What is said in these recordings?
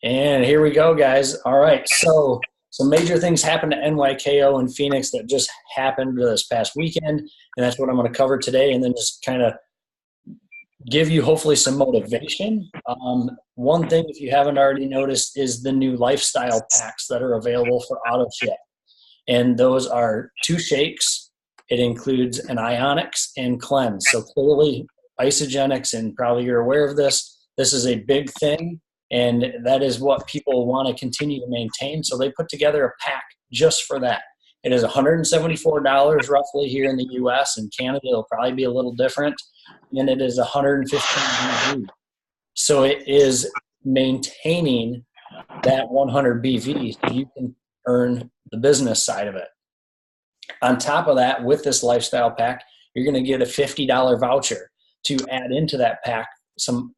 And here we go, guys. All right. So some major things happened at NYKO in Phoenix that just happened this past weekend. And that's what I'm going to cover today. And then just kind of give you hopefully some motivation. One thing, if you haven't already noticed, is the new lifestyle packs that are available for auto ship. And those are 2 shakes. It includes an Ionics and Cleanse. So clearly Isogenics, and probably you're aware of this, this is a big thing. And that is what people want to continue to maintain. So they put together a pack just for that. It is $174 roughly here in the US. In Canada, it'll probably be a little different. And it is 115 BV. So it is maintaining that 100 BV so you can earn the business side of it. On top of that, with this lifestyle pack, you're going to get a $50 voucher to add into that pack some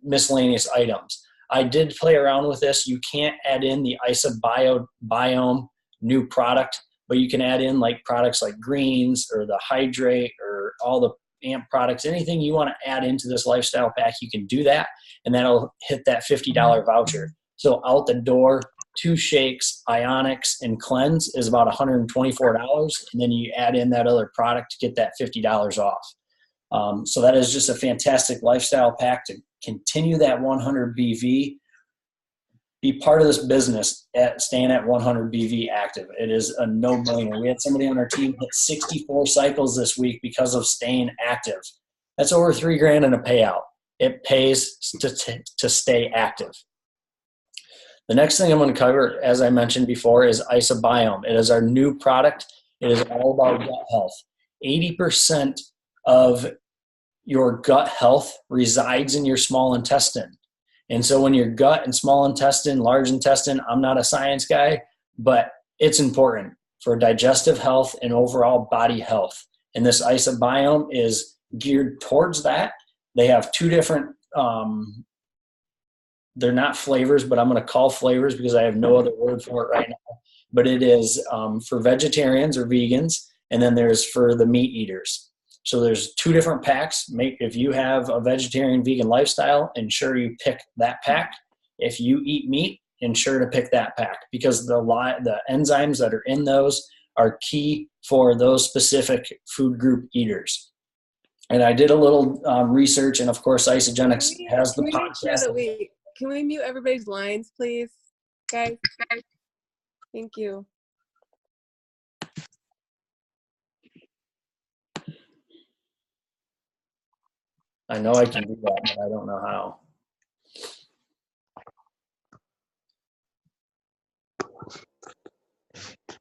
miscellaneous items. I did play around with this. You can't add in the Biome new product, but you can add in like products like greens or the hydrate or all the amp products. Anything you want to add into this lifestyle pack, you can do that, and that'll hit that $50 voucher. So out the door, 2 shakes, Ionics, and Cleanse is about $124, and then you add in that other product to get that $50 off. So that is just a fantastic lifestyle pack to continue that 100 BV. Be part of this business at staying at 100 BV active. It is a no-brainer. We had somebody on our team hit 64 cycles this week because of staying active. That's over $3,000 in a payout. It pays to stay active. The next thing I'm going to cover, as I mentioned before, is IsoBiome. It is our new product. It is all about gut health. 80% of your gut health resides in your small intestine. And so when your gut and small intestine, large intestine, I'm not a science guy, but it's important for digestive health and overall body health. And this IsoBiome is geared towards that. They have 2 different, they're not flavors, but I'm going to call flavors because I have no other word for it right now. But it is for vegetarians or vegans, and then there's for the meat eaters. So there's 2 different packs. If you have a vegetarian vegan lifestyle, ensure you pick that pack. If you eat meat, ensure to pick that pack because the enzymes that are in those are key for those specific food group eaters. And I did a little research, and of course, Isogenics has the podcast. Can we mute everybody's lines, please, guys? Thank you. I know I can do that, but I don't know how.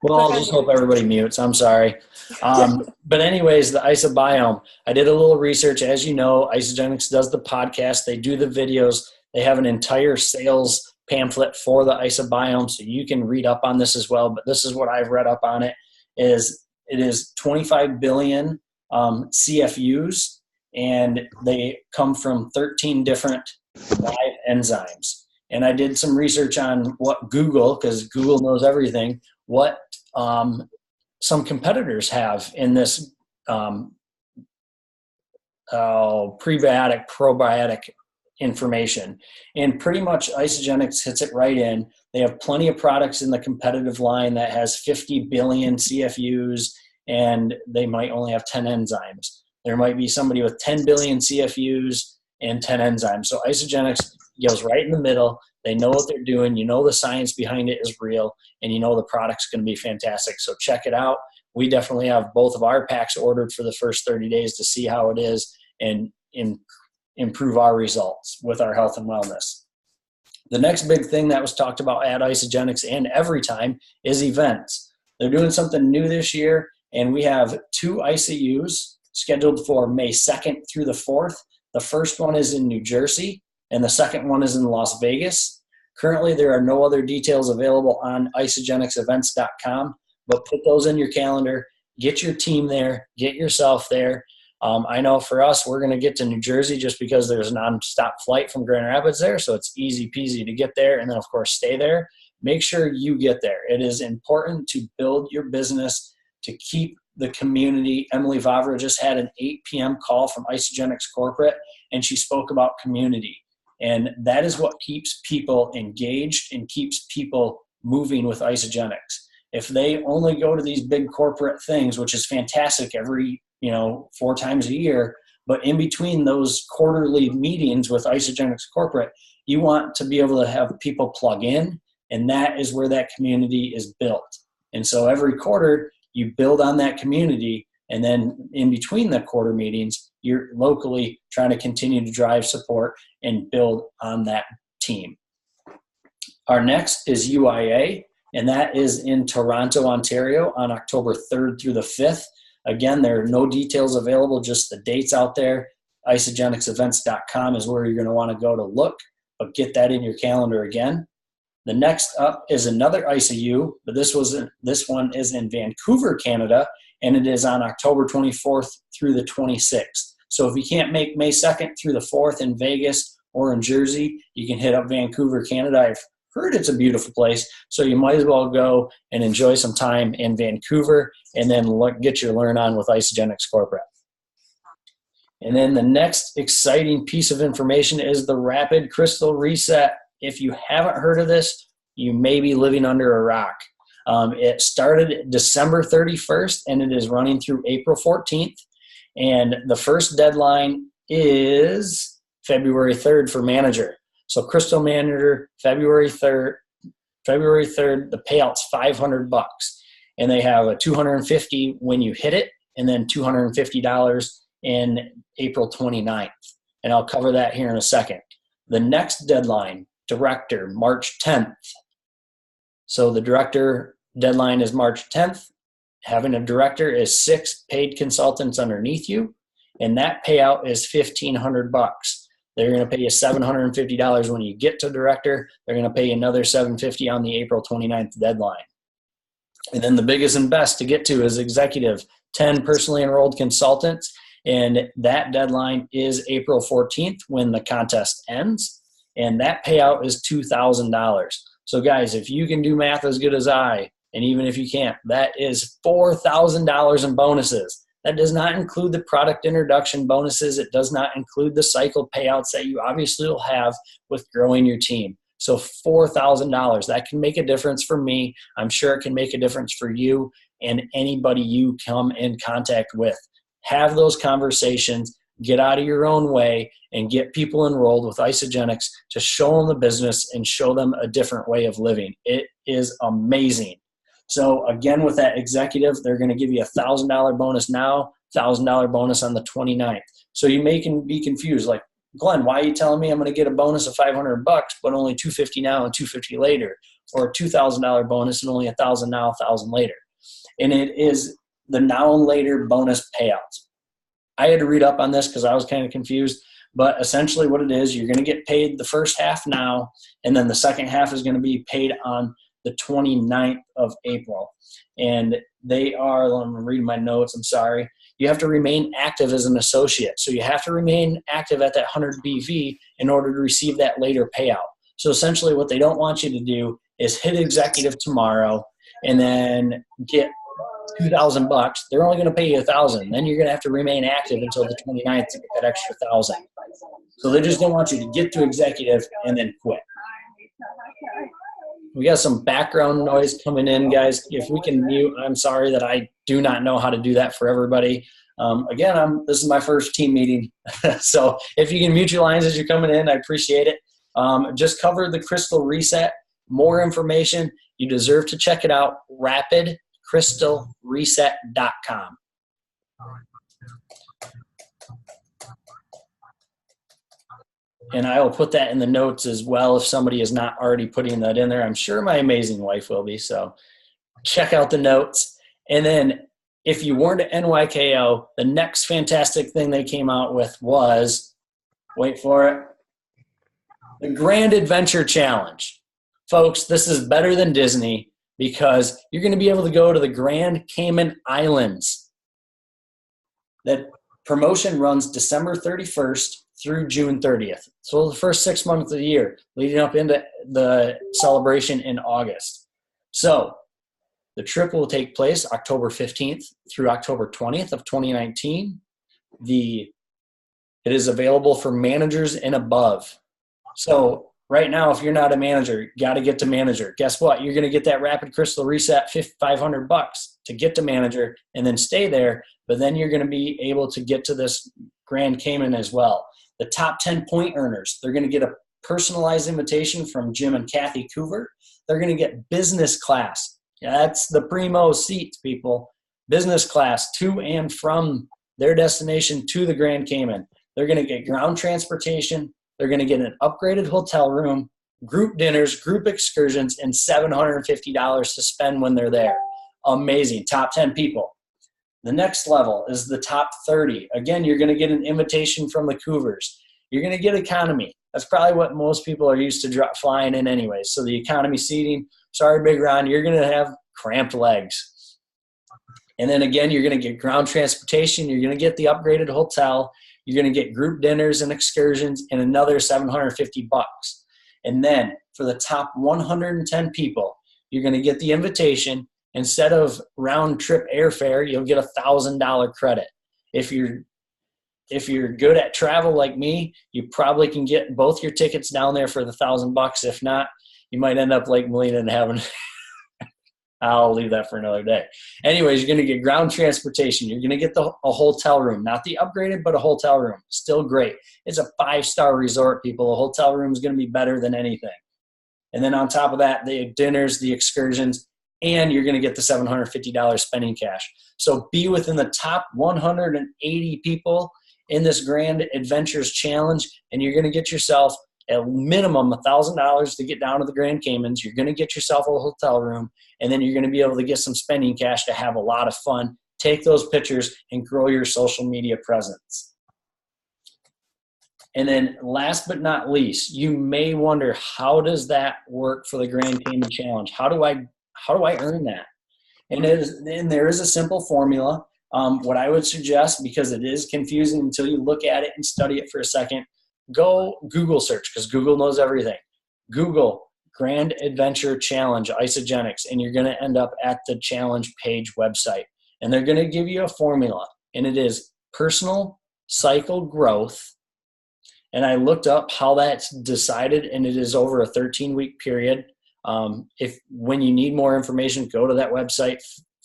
Well, I'll just hope everybody mutes. I'm sorry. But anyways, the IsoBiome, I did a little research. As you know, Isogenics does the podcast. They do the videos. They have an entire sales pamphlet for the IsoBiome, so you can read up on this as well. But this is what I've read up on it. It is 25 billion CFUs, and they come from 13 different live enzymes. And I did some research on what Google, because Google knows everything, what some competitors have in this prebiotic, probiotic information. And pretty much Isogenics hits it right in. They have plenty of products in the competitive line that has 50 billion CFUs, and they might only have 10 enzymes. There might be somebody with 10 billion CFUs and 10 enzymes. So Isogenics goes right in the middle. They know what they're doing. You know the science behind it is real, and you know the product's going to be fantastic. So check it out. We definitely have both of our packs ordered for the first 30 days to see how it is and improve our results with our health and wellness. The next big thing that was talked about at Isogenics and every time is events. They're doing something new this year, and we have 2 ICUs scheduled for May 2nd through the 4th. The first one is in New Jersey, and the second one is in Las Vegas. Currently, there are no other details available on isogenicsevents.com, but put those in your calendar. Get your team there. Get yourself there. I know for us, we're going to get to New Jersey just because there's a nonstop flight from Grand Rapids there, so it's easy peasy to get there and then, of course, stay there. Make sure you get there. It is important to build your business, to keep the community. Emily Vavra just had an 8 p.m. call from Isogenics Corporate, and she spoke about community. And that is what keeps people engaged and keeps people moving with Isogenics. If they only go to these big corporate things, which is fantastic every, 4 times a year, but in between those quarterly meetings with Isogenics corporate, you want to be able to have people plug in, and that is where that community is built. And so every quarter you build on that community, and then in between the quarter meetings, you're locally trying to continue to drive support and build on that team. Our next is UIA, and that is in Toronto, Ontario on October 3rd through the 5th. Again, there are no details available, just the dates out there. Isogenicsevents.com is where you're going to want to go to look, but get that in your calendar again. The next up is another ISAU, but this one is in Vancouver, Canada, and it is on October 24th through the 26th. So if you can't make May 2nd through the 4th in Vegas or in Jersey, you can hit up Vancouver, Canada. I've heard it's a beautiful place, so you might as well go and enjoy some time in Vancouver and then get your learn on with Isogenics Corporate. And then the next exciting piece of information is the Rapid Crystal Reset. If you haven't heard of this, you may be living under a rock. It started December 31st, and it is running through April 14th. And the first deadline is February 3rd for manager. So Crystal Manager, February 3rd, the payout's $500. And they have a $250 when you hit it, and then $250 in April 29th. And I'll cover that here in a second. The next deadline, Director, March 10th. So the Director deadline is March 10th. Having a Director is 6 paid consultants underneath you, and that payout is $1,500. They're going to pay you $750 when you get to Director. They're going to pay you another $750 on the April 29th deadline. And then the biggest and best to get to is Executive, 10 personally enrolled consultants, and that deadline is April 14th when the contest ends, and that payout is $2,000. So guys, if you can do math as good as I, and even if you can't, that is $4,000 in bonuses. That does not include the product introduction bonuses. It does not include the cycle payouts that you obviously will have with growing your team. So $4,000, that can make a difference for me. I'm sure it can make a difference for you and anybody you come in contact with. Have those conversations, get out of your own way, and get people enrolled with Isogenics to show them the business and show them a different way of living. It is amazing. So again, with that Executive, they're going to give you a $1,000 bonus now, $1,000 bonus on the 29th. So you may be confused, like, Glenn, why are you telling me I'm going to get a bonus of $500 but only $250 now and $250 later, or a $2,000 bonus and only $1,000 now, $1,000 later? And it is the now and later bonus payouts. I had to read up on this because I was kind of confused, but essentially what it is, you're going to get paid the first half now, and then the second half is going to be paid on the 29th of April. And they are, I'm reading my notes, I'm sorry. You have to remain active as an associate. So you have to remain active at that 100 BV in order to receive that later payout. So essentially what they don't want you to do is hit Executive tomorrow and then get $2,000. They're only going to pay you $1,000. Then you're going to have to remain active until the 29th to get that extra $1,000. So they just don't want you to get to Executive and then quit. We got some background noise coming in, guys. If we can mute, I'm sorry that I do not know how to do that for everybody. Again, this is my first team meeting. So if you can mute your lines as you're coming in, I appreciate it. Just cover the Crystal Reset. More information, you deserve to check it out, rapidcrystalreset.com. And I will put that in the notes as well if somebody is not already putting that in there. I'm sure my amazing wife will be. So check out the notes. And then if you weren't at NYKO, the next fantastic thing they came out with was, wait for it, the Grand Adventure Challenge. Folks, this is better than Disney because you're going to be able to go to the Grand Cayman Islands. That promotion runs December 31st through June 30th. So the first 6 months of the year, leading up into the celebration in August. So the trip will take place October 15th through October 20th of 2019. It is available for managers and above. So right now, if you're not a manager, you got to get to manager. Guess what? You're going to get that rapid crystal reset, $500 to get to manager and then stay there. But then you're going to be able to get to this Grand Cayman as well. The top 10 point earners, they're going to get a personalized invitation from Jim and Kathy Coover. They're going to get business class. That's the primo seats, people. Business class to and from their destination to the Grand Cayman. They're going to get ground transportation. They're going to get an upgraded hotel room, group dinners, group excursions, and $750 to spend when they're there. Amazing. Top 10 people. The next level is the top 30. Again, you're going to get an invitation from the Cougars. You're going to get economy. That's probably what most people are used to flying in anyways. So the economy seating, sorry, Big Ron, you're going to have cramped legs. And then again, you're going to get ground transportation. You're going to get the upgraded hotel. You're going to get group dinners and excursions and another $750. And then for the top 110 people, you're going to get the invitation. Instead of round trip airfare, you'll get $1,000 credit. If you're good at travel like me, you probably can get both your tickets down there for the $1,000. If not, you might end up like Melina and having I'll leave that for another day. Anyways, you're going to get ground transportation. You're going to get a hotel room, not the upgraded, but a hotel room. Still great. It's a 5-star resort, people. A hotel room is going to be better than anything. And then on top of that, the dinners, the excursions, and you're going to get the $750 spending cash. So be within the top 180 people in this Grand Adventures Challenge, and you're going to get yourself at minimum $1,000 to get down to the Grand Caymans. You're going to get yourself a hotel room, and then you're going to be able to get some spending cash to have a lot of fun, take those pictures, and grow your social media presence. And then last but not least, you may wonder, how does that work for the Grand Cayman Challenge? How do I earn that? And there is a simple formula. What I would suggest, because it is confusing until you look at it and study it for a second, go Google search, because Google knows everything. Google Grand Adventure Challenge Isogenics, and you're going to end up at the challenge page website. And they're going to give you a formula, and it is personal cycle growth. And I looked up how that's decided, and it is over a 13-week period. When you need more information, go to that website,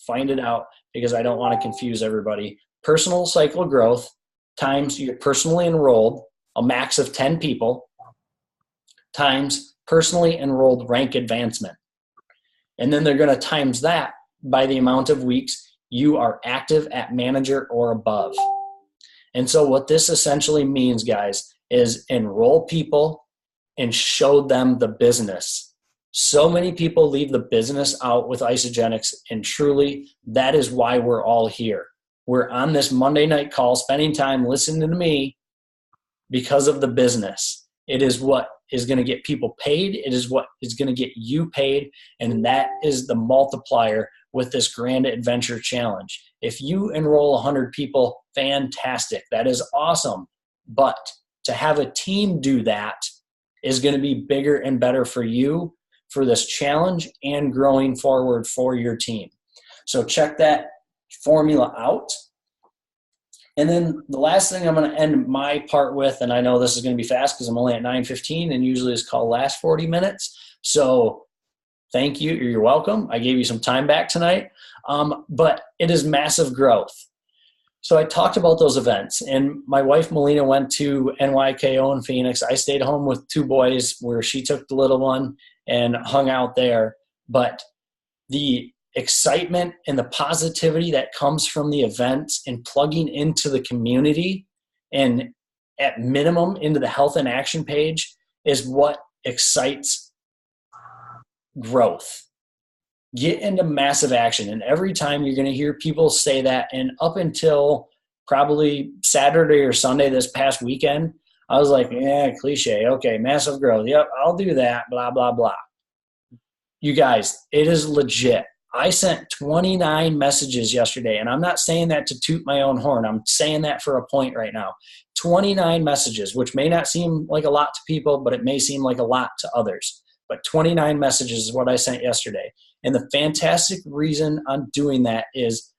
find it out, because I don't want to confuse everybody. Personal cycle growth times you're personally enrolled, a max of 10 people, times personally enrolled rank advancement. And then they're going to times that by the amount of weeks you are active at manager or above. And so what this essentially means, guys, is enroll people and show them the business. So many people leave the business out with Isogenics, and truly that is why we're all here. We're on this Monday night call, spending time listening to me because of the business. It is what is going to get people paid. It is what is going to get you paid. And that is the multiplier with this Grand Adventure Challenge. If you enroll 100 people, fantastic. That is awesome. But to have a team do that is going to be bigger and better for you for this challenge and growing forward for your team. So check that formula out. And then the last thing I'm going to end my part with, and I know this is going to be fast because I'm only at 9:15 and usually this call lasts 40 minutes. So thank you. You're welcome. I gave you some time back tonight. But it is massive growth. So I talked about those events, and my wife Melina went to NYKO in Phoenix. I stayed home with 2 boys where she took the little one and hung out there. But the excitement and the positivity that comes from the events and plugging into the community and at minimum into the health and action page is what excites growth. Get into massive action. And every time you're going to hear people say that, and up until probably Saturday or Sunday this past weekend, I was like, yeah, cliche. Okay, massive growth. Yep, I'll do that, blah, blah, blah. You guys, it is legit. I sent 29 messages yesterday, and I'm not saying that to toot my own horn. I'm saying that for a point right now. 29 messages, which may not seem like a lot to people, but it may seem like a lot to others. But 29 messages is what I sent yesterday. And the fantastic reason I'm doing that is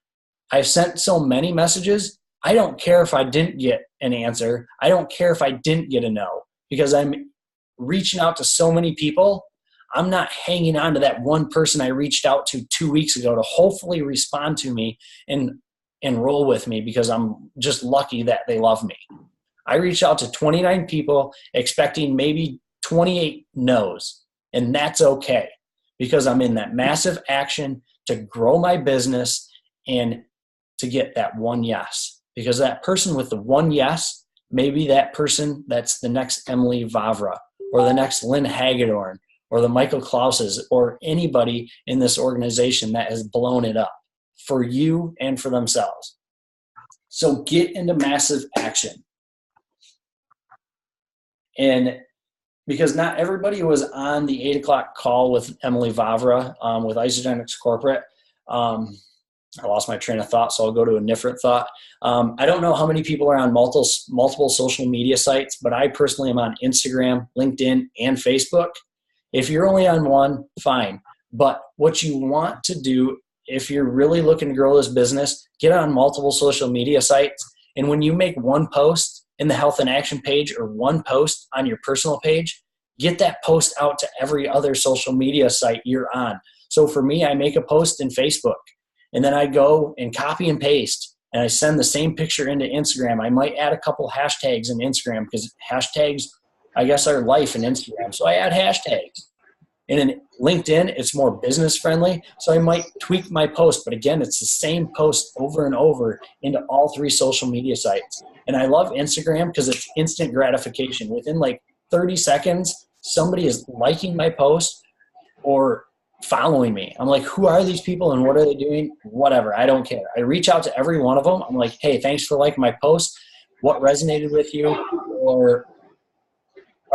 I've sent so many messages, I don't care if I didn't get an answer. I don't care if I didn't get a no, because I'm reaching out to so many people, I'm not hanging on to that one person I reached out to 2 weeks ago to hopefully respond to me and roll with me because I'm just lucky that they love me. I reached out to 29 people expecting maybe 28 no's, and that's okay because I'm in that massive action to grow my business and to get that one yes. Because that person with the one yes, maybe that person that's the next Emily Vavra or the next Lynn Hagedorn or the Michael Klauses or anybody in this organization that has blown it up for you and for themselves. So get into massive action. And because not everybody was on the 8 o'clock call with Emily Vavra with Isogenics Corporate. I lost my train of thought, so I'll go to a different thought. I don't know how many people are on multiple social media sites, but I personally am on Instagram, LinkedIn, and Facebook. If you're only on one, fine. But what you want to do, if you're really looking to grow this business, get on multiple social media sites. And when you make one post in the Health and Action page or one post on your personal page, get that post out to every other social media site you're on. So for me, I make a post in Facebook. And then I go and copy and paste, and I send the same picture into Instagram. I might add a couple hashtags in Instagram because hashtags, I guess, are life in Instagram. So I add hashtags. And in LinkedIn, it's more business friendly. So I might tweak my post. But again, it's the same post over and over into all 3 social media sites. And I love Instagram because it's instant gratification. Within like 30 seconds, somebody is liking my post or following me. I'm like, who are these people and what are they doing? Whatever. I don't care. I reach out to every one of them. I'm like, hey, thanks for liking my post. What resonated with you? Or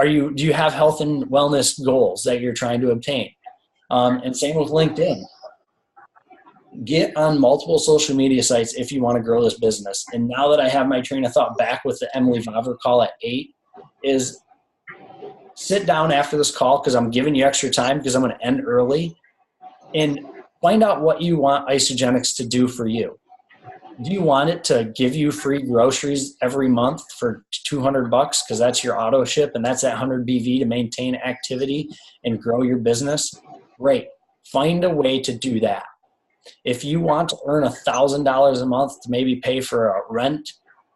do you have health and wellness goals that you're trying to obtain? And same with LinkedIn. Get on multiple social media sites if you want to grow this business. And now that I have my train of thought back with the Emily Vavra call at 8 is sit down after this call because I'm giving you extra time because I'm going to end early and find out what you want Isogenics to do for you. Do you want it to give you free groceries every month for $200 because that's your auto ship and that's that 100 BV to maintain activity and grow your business? Great. Find a way to do that. If you want to earn $1,000 a month to maybe pay for a rent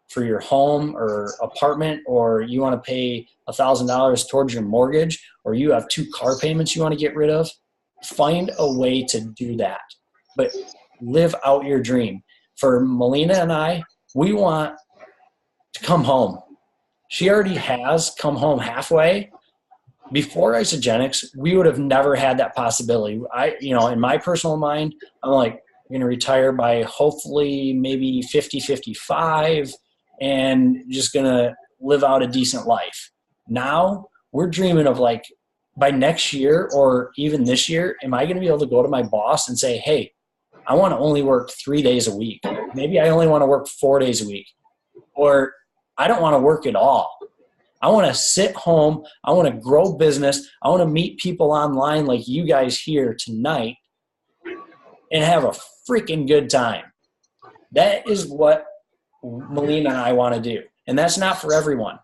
for your home or apartment, or you want to pay $1,000 towards your mortgage, or you have 2 car payments you want to get rid of, find a way to do that. But live out your dream. For Melina and I, we want to come home. She already has come home halfway. Before Isogenics, we would have never had that possibility. In my personal mind, I'm like, I'm going to retire by hopefully maybe 50, 55 and just going to live out a decent life. Now we're dreaming of like by next year or even this year, am I going to be able to go to my boss and say, hey, I want to only work 3 days a week. Maybe I only want to work 4 days a week. Or I don't want to work at all. I want to sit home. I want to grow business. I want to meet people online like you guys here tonight and have a freaking good time. That is what Melina and I want to do. And that's not for everyone.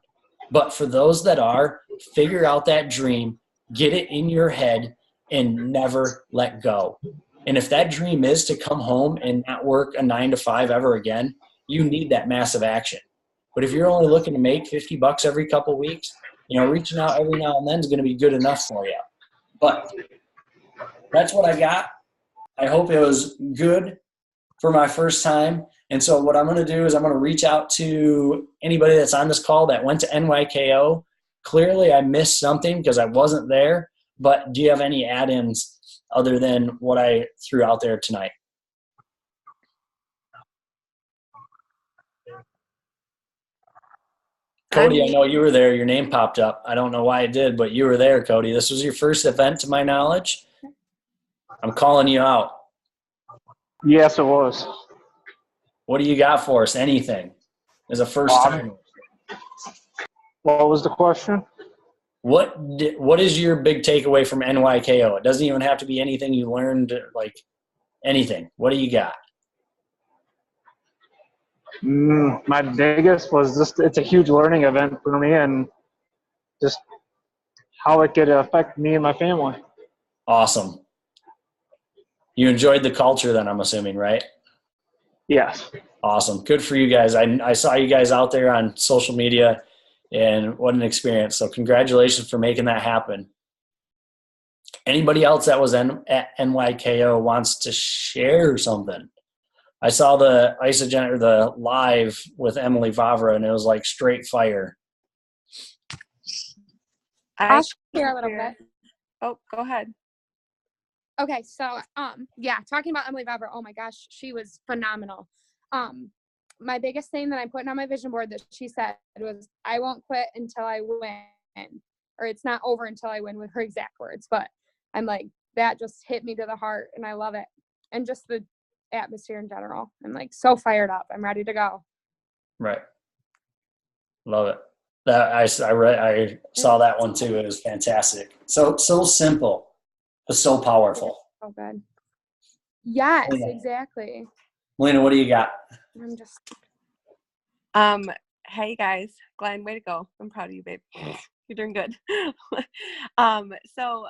But for those that are, figure out that dream, get it in your head, and never let go. And if that dream is to come home and not work a 9 to 5 ever again, you need that massive action. But if you're only looking to make $50 every couple of weeks, reaching out every now and then is going to be good enough for you. But that's what I got. I hope it was good for my first time. And so what I'm going to do is I'm going to reach out to anybody that's on this call that went to NYKO. Clearly I missed something because I wasn't there. But do you have any add-ins other than what I threw out there tonight? Cody, I know you were there. Your name popped up. I don't know why it did, but you were there, Cody. This was your first event to my knowledge. I'm calling you out. Yes, it was. What do you got for us? Anything? As a first time. What was the question? What is your big takeaway from NYKO? It doesn't even have to be anything you learned, like anything. What do you got? My biggest was just it's a huge learning event for me, and just how it could affect me and my family. Awesome. You enjoyed the culture then, I'm assuming, right? Yes. Awesome. Good for you guys. I saw you guys out there on social media, and what an experience. So congratulations for making that happen. Anybody else that was at NYKO wants to share something? I saw the Isogen or the live with Emily Vavra, and it was like straight fire. I'll share a little bit. Oh, go ahead. Okay, so yeah, talking about Emily Vavra, oh my gosh, she was phenomenal. My biggest thing that I'm putting on my vision board that she said was, I won't quit until I win, or it's not over until I win, with her exact words. But I'm like, that just hit me to the heart, and I love it. And just the atmosphere in general. I'm like so fired up. I'm ready to go. Right. Love it. That I saw that one too. It was fantastic. So simple, but so powerful. So good. Yes, Yeah. exactly. Melina, what do you got? I'm just Hey guys, Glenn, way to go. I'm proud of you, babe. You're doing good. So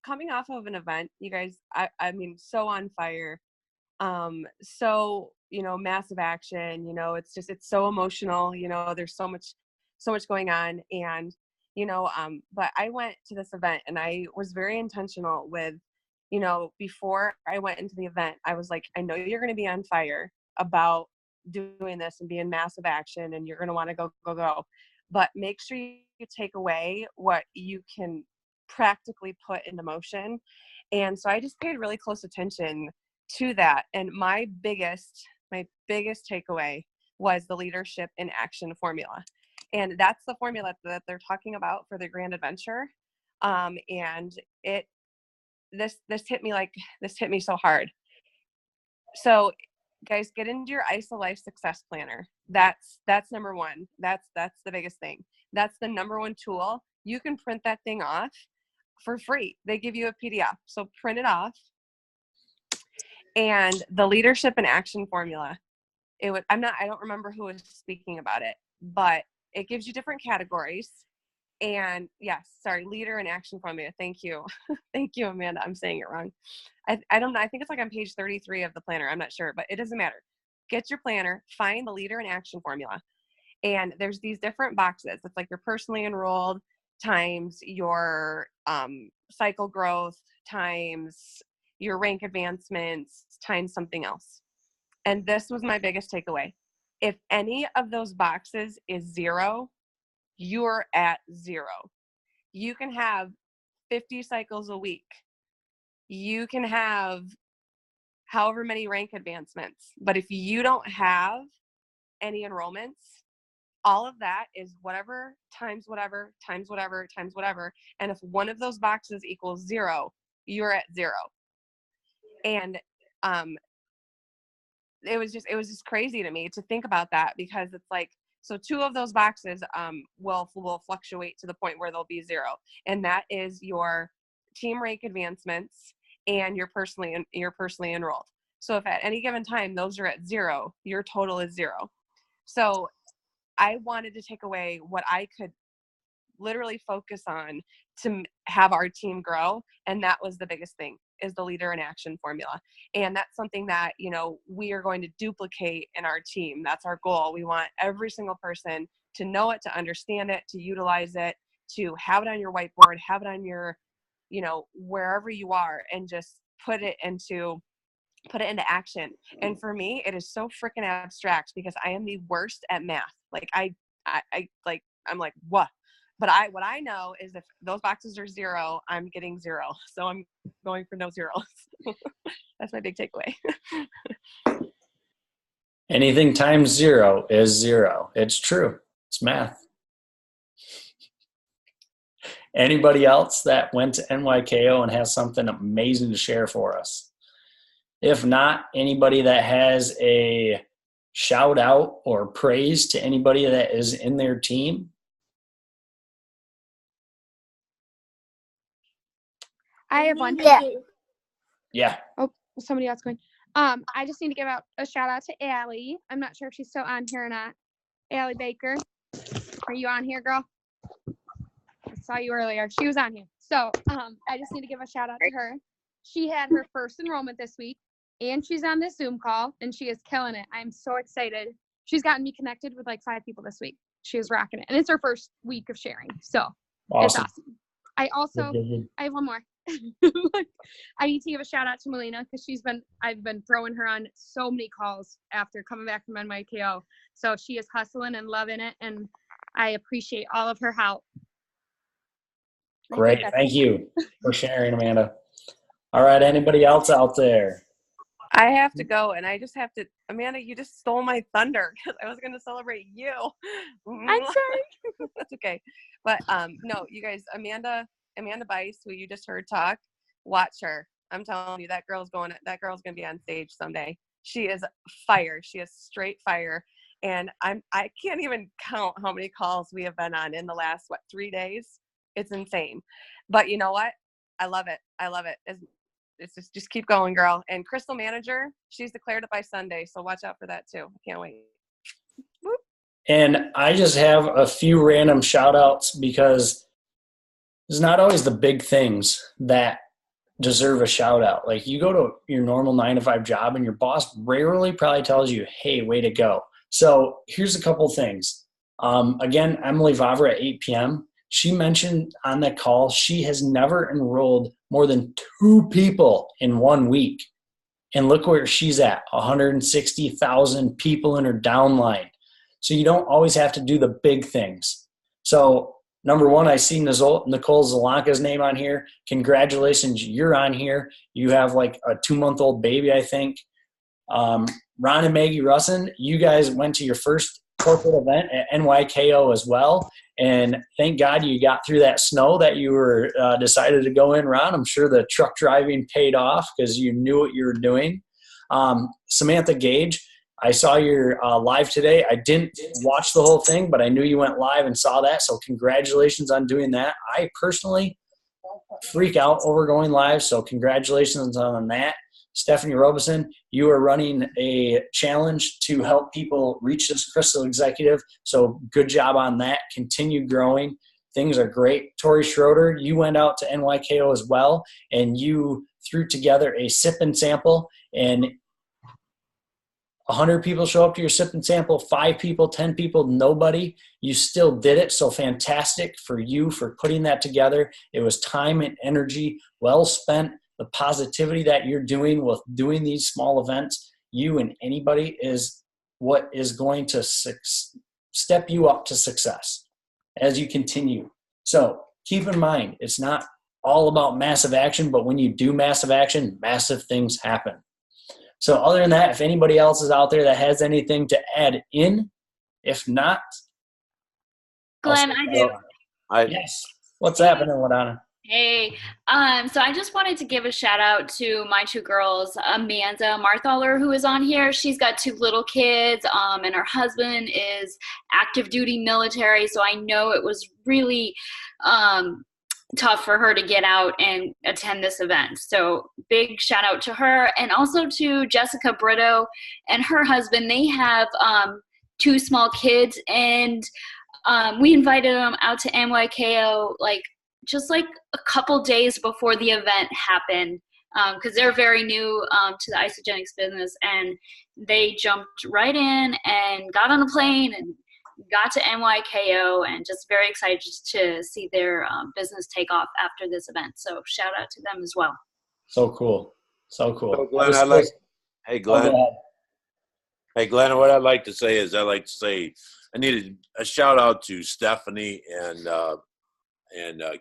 coming off of an event, you guys, I mean, so on fire. So, massive action, it's so emotional, there's so much going on. And, but I went to this event and I was very intentional with, before I went into the event, I was like, I know you're going to be on fire about doing this and be in massive action, and you're going to want to go, but make sure you take away what you can practically put into motion. And so I just paid really close attention to that. And my biggest takeaway was the leadership in action formula. And that's the formula that they're talking about for the Grand Adventure. And this hit me so hard. So guys, get into your ISO Life Success Planner. That's number one. That's the biggest thing. That's the number one tool. You can print that thing off for free. They give you a PDF. So print it off. And the leadership and action formula, I don't remember who was speaking about it, but it gives you different categories. And yes, sorry, leader and action formula. Thank you. Thank you, Amanda. I'm saying it wrong. I don't know. I think it's like on page 33 of the planner. I'm not sure, but it doesn't matter. Get your planner, find the leader and action formula. And there's these different boxes. It's like your personally enrolled times your cycle growth times your rank advancements times something else. And this was my biggest takeaway. If any of those boxes is 0, you're at 0. You can have 50 cycles a week. You can have however many rank advancements. But if you don't have any enrollments, all of that is whatever times whatever times whatever times whatever. And if one of those boxes equals 0, you're at 0. And it was just crazy to me to think about that, because it's like, so 2 of those boxes will fluctuate to the point where they'll be 0, and that is your team rank advancements and your personally enrolled. So if at any given time those are at 0, your total is 0. So I wanted to take away what I could literally focus on to have our team grow, and that was the biggest thing, is the leader in action formula. And that's something that we are going to duplicate in our team. That's our goal. We want every single person to know it, to understand it, to utilize it, to have it on your whiteboard, have it on your wherever you are, and just put it into action. And for me, it is so freaking abstract, because I am the worst at math. Like I'm like, what? But what I know is if those boxes are 0, I'm getting 0. So I'm going for no zeros. That's my big takeaway. Anything times 0 is 0. It's true. It's math. Anybody else that went to NYKO and has something amazing to share for us? If not, anybody that has a shout out or praise to anybody that is in their team? I have one. Yeah. Oh, somebody else going. I just need to give out a shout out to Allie. I'm not sure if she's still on here or not. Allie Baker. Are you on here, girl? saw you earlier. She was on here. So I just need to give a shout out to her. She had her first enrollment this week, and she's on this Zoom call, and she is killing it. I'm so excited. She's gotten me connected with like 5 people this week. She is rocking it, and it's her first week of sharing. So it's awesome. I have one more. I need to give a shout out to Melina because I've been throwing her on so many calls after coming back from NYKO. So she is hustling and loving it, and I appreciate all of her help. Great. Thank you for sharing, Amanda. All right. Anybody else out there? I have to go, and I just have to. Amanda, you just stole my thunder because I was going to celebrate you. I'm sorry. That's okay. But no, you guys, Amanda Bice, who you just heard talk, watch her. I'm telling you, that girl's going to be on stage someday. She is fire. She is straight fire. And I can't even count how many calls we have been on in the last 3 days. It's insane. But you know what? I love it. It's just keep going, girl. And Crystal Manager, she's declared it by Sunday, so watch out for that too. I can't wait. Whoop. And I just have a few random shout outs because it's not always the big things that deserve a shout out. Like you go to your normal 9-to-5 job and your boss rarely probably tells you, hey, way to go. So here's a couple things. Again, Emily Vavra at 8 p.m. She mentioned on that call she has never enrolled more than 2 people in 1 week. And look where she's at, 160,000 people in her downline. So you don't always have to do the big things. So number one, I see Nicole Zelanka's name on here. Congratulations, you're on here. You have like a 2-month-old baby, I think. Ron and Maggie Russin, you guys went to your first corporate event at NYKO as well. And thank God you got through that snow that you were decided to go in, Ron. I'm sure the truck driving paid off because you knew what you were doing. Samantha Gage, I saw your live today. I didn't watch the whole thing, but I knew you went live and saw that. So congratulations on doing that. I personally freak out over going live, so congratulations on that. Stephanie Robeson, you are running a challenge to help people reach this crystal executive. So good job on that. Continue growing. Things are great. Tori Schroeder, you went out to NYKO as well, and you threw together a sip and sample, and 100 people show up to your sip and sample, 5 people, 10 people, nobody. You still did it. So fantastic for you for putting that together. It was time and energy well spent. The positivity that you're doing with doing these small events, you and anybody, is what is going to step you up to success as you continue. So keep in mind, it's not all about massive action, but when you do massive action, massive things happen. So other than that, if anybody else is out there that has anything to add in, if not, Glenn, I do. Yes. What's happening, Ladonna? Hey, so I just wanted to give a shout out to my 2 girls, Amanda Marthaler, who is on here. She's got 2 little kids, and her husband is active duty military. So I know it was really tough for her to get out and attend this event. So big shout out to her, and also to Jessica Brito and her husband. They have 2 small kids, and we invited them out to NYKO just like a couple days before the event happened, because they're very new to the isogenics business, and they jumped right in and got on a plane and got to NYKO, and just very excited to see their business take off after this event. So shout out to them as well. So cool. So cool. So Glenn, Hey, Glenn. Hey, Glenn, what I'd like to say is I needed a shout out to Stephanie and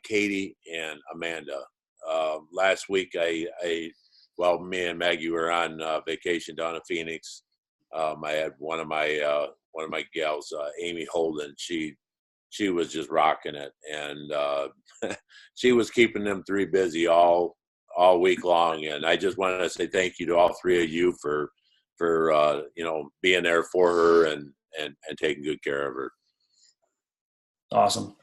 Katie and Amanda. Last week, me and Maggie were on vacation down in Phoenix. I had one of my gals, Amy Holden. She was just rocking it, and she was keeping them 3 busy all week long. And I just wanted to say thank you to all 3 of you for being there for her and taking good care of her. Awesome.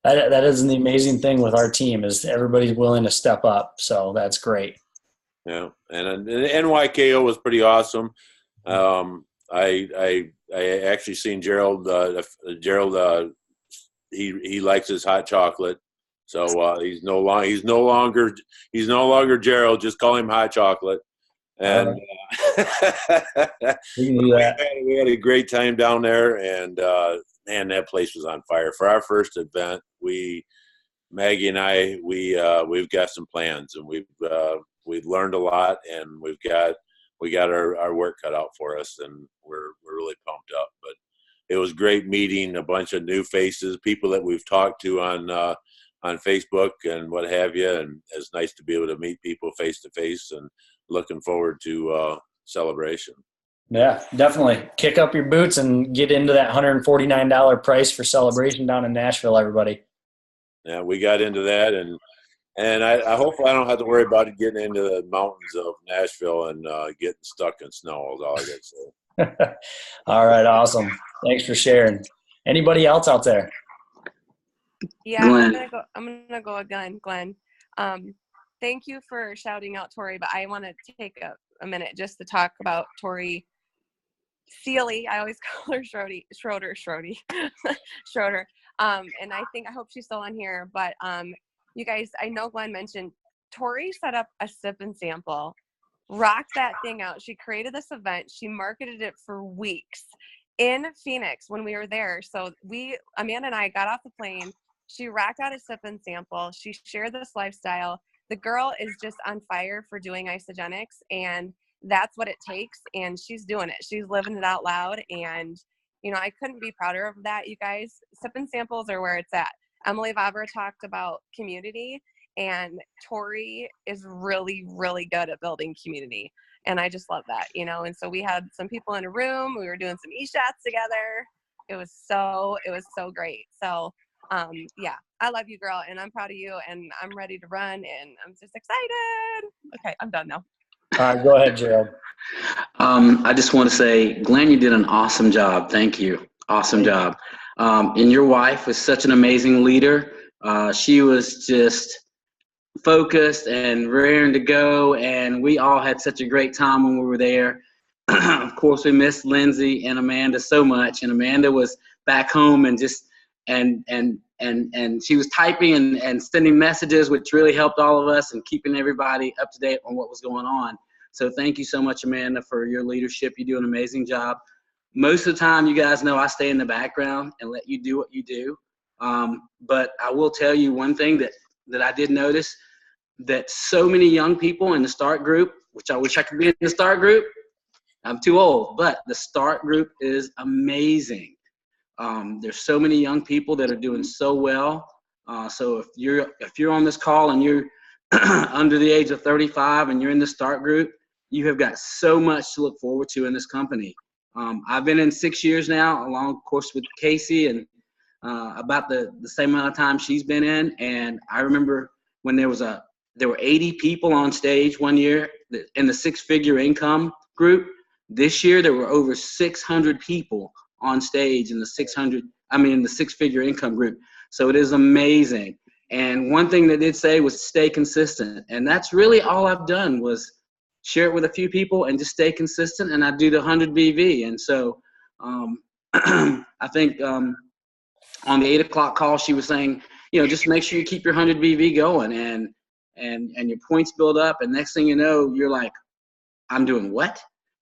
That is the amazing thing with our team, is everybody's willing to step up. So that's great. Yeah, and the NYKO was pretty awesome. I actually seen Gerald he likes his hot chocolate. So he's no longer Gerald. Just call him Hot Chocolate. And we had a great time down there. And man, that place was on fire. For our first event, Maggie and I, we've got some plans, and we've learned a lot, and we got our work cut out for us, and we're really pumped up. But it was great meeting a bunch of new faces, people that we've talked to on Facebook and what have you, and it's nice to be able to meet people face to face, and looking forward to celebration. Yeah, definitely. Kick up your boots and get into that $149 price for celebration down in Nashville, everybody. Yeah, we got into that, and I hopefully I don't have to worry about it getting into the mountains of Nashville and getting stuck in snow. Is all I got to say. All right, awesome. Thanks for sharing. Anybody else out there? Yeah, Glenn. I'm gonna go again, Glenn. Thank you for shouting out Tori, but I want to take a minute just to talk about Tori Sealy. I always call her Schroeder. And I hope she's still on here. But you guys, I know Glenn mentioned Tori set up a sip and sample, rocked that thing out. She created this event. She marketed it for weeks in Phoenix when we were there. So Amanda and I got off the plane. She rocked out a sip and sample. She shared this lifestyle. The girl is just on fire for doing isogenics, and that's what it takes. And she's doing it. She's living it out loud. And, I couldn't be prouder of that, you guys. Sip and samples are where it's at. Emily Vavra talked about community, and Tori is really, really good at building community. And I just love that, And so we had some people in a room. We were doing some e-shots together. It was so great. So, yeah, I love you, girl, and I'm proud of you, and I'm ready to run, and I'm just excited. Okay, I'm done now. All right, go ahead, Gerald. I just want to say, Glenn, you did an awesome job. Thank you. Awesome job. And your wife was such an amazing leader. She was just focused and raring to go, and we all had such a great time when we were there. Of course, we missed Lindsay and Amanda so much, and Amanda was back home and just and she was typing and sending messages, which really helped all of us and keeping everybody up to date on what was going on. So thank you so much, Amanda, for your leadership. You do an amazing job. Most of the time, you guys know I stay in the background and let you do what you do. But I will tell you one thing that I did notice, that so many young people in the START group, which I wish I could be in the START group. I'm too old, but the START group is amazing. There's so many young people that are doing so well. So if you're on this call and you're under the age of 35 and you're in the START group, you have got so much to look forward to in this company. I've been in 6 years now, along, of course, with Casey, and about the same amount of time she's been in. And I remember when there were 80 people on stage one year in the six-figure income group. This year there were over 600 people on stage in the six-figure income group. So it is amazing. And one thing they did say was stay consistent. And that's really all I've done, was share it with a few people and just stay consistent. And I do the 100 BV. And so I think on the 8 o'clock call, she was saying, just make sure you keep your 100 BV going and your points build up. And next thing you know, you're like, I'm doing what?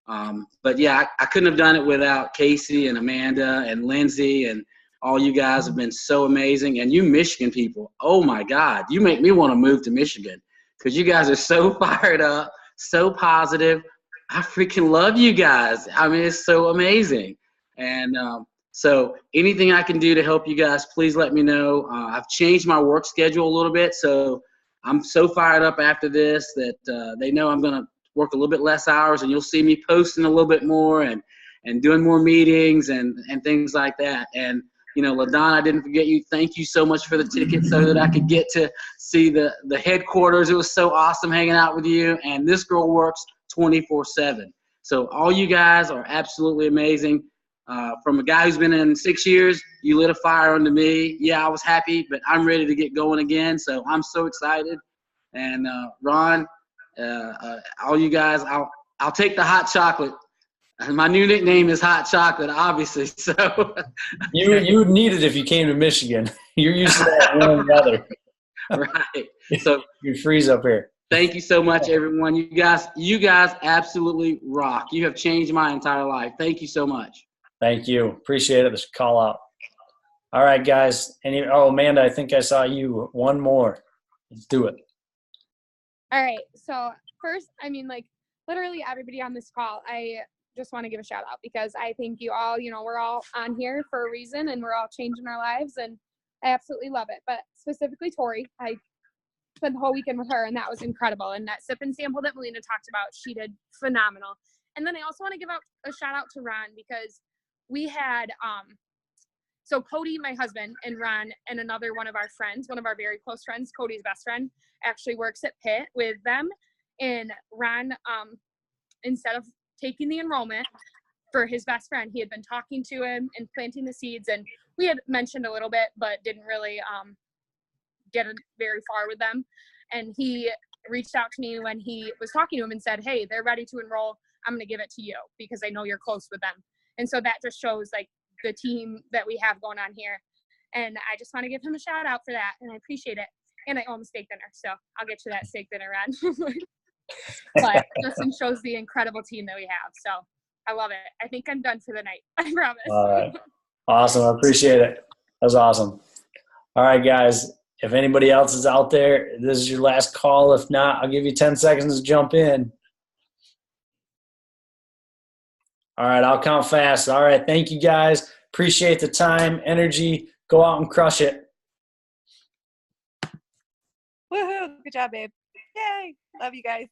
But yeah, I couldn't have done it without Casey and Amanda and Lindsay, and all you guys have been so amazing. And you Michigan people, oh my God, you make me want to move to Michigan, because you guys are so fired up, so positive. I freaking love you guys. I mean, it's so amazing. And so anything I can do to help you guys, please let me know. I've changed my work schedule a little bit, so I'm so fired up after this that they know I'm going to work a little bit less hours, and you'll see me posting a little bit more and doing more meetings and things like that. And, LaDonna, I didn't forget you. Thank you so much for the ticket so that I could get to see the headquarters. It was so awesome hanging out with you. And this girl works 24/7. So all you guys are absolutely amazing. From a guy who's been in 6 years, you lit a fire under me. Yeah, I was happy, but I'm ready to get going again. So I'm so excited. And Ron, all you guys, I'll take the hot chocolate. My new nickname is Hot Chocolate, obviously. So You would need it if you came to Michigan. You're used to that warm weather. right. So You freeze up here. thank you so much, everyone. You guys absolutely rock. You have changed my entire life. Thank you so much. Thank you. Appreciate it. This call out. All right, guys. Amanda, I think I saw you. One more. Let's do it. All right. So first, I mean, like literally everybody on this call, I just want to give a shout out because I think you all, we're all on here for a reason and we're all changing our lives and I absolutely love it. But specifically Tori, I spent the whole weekend with her and that was incredible. And that sip and sample that Melina talked about, she did phenomenal. And then I also want to give out a shout out to Ron because we had, so Cody, my husband, and Ron and another one of our friends, one of our very close friends, Cody's best friend, actually works at Pitt with them. And Ron, instead of taking the enrollment for his best friend, he had been talking to him and planting the seeds. And we had mentioned a little bit, but didn't really get very far with them. And he reached out to me when he was talking to him and said, hey, they're ready to enroll. I'm going to give it to you because I know you're close with them. And so that just shows like the team that we have going on here. And I just want to give him a shout out for that. And I appreciate it. And I owe him a steak dinner. So I'll get you that steak dinner, Ron. But Justin shows the incredible team that we have. So I love it. I think I'm done for the night. I promise. All right. Awesome. I appreciate it. That was awesome. All right, guys. If anybody else is out there, this is your last call. If not, I'll give you 10 seconds to jump in. All right. I'll count fast. All right. Thank you, guys. Appreciate the time, energy. Go out and crush it. Woohoo. Good job, babe. Yay. Love you guys.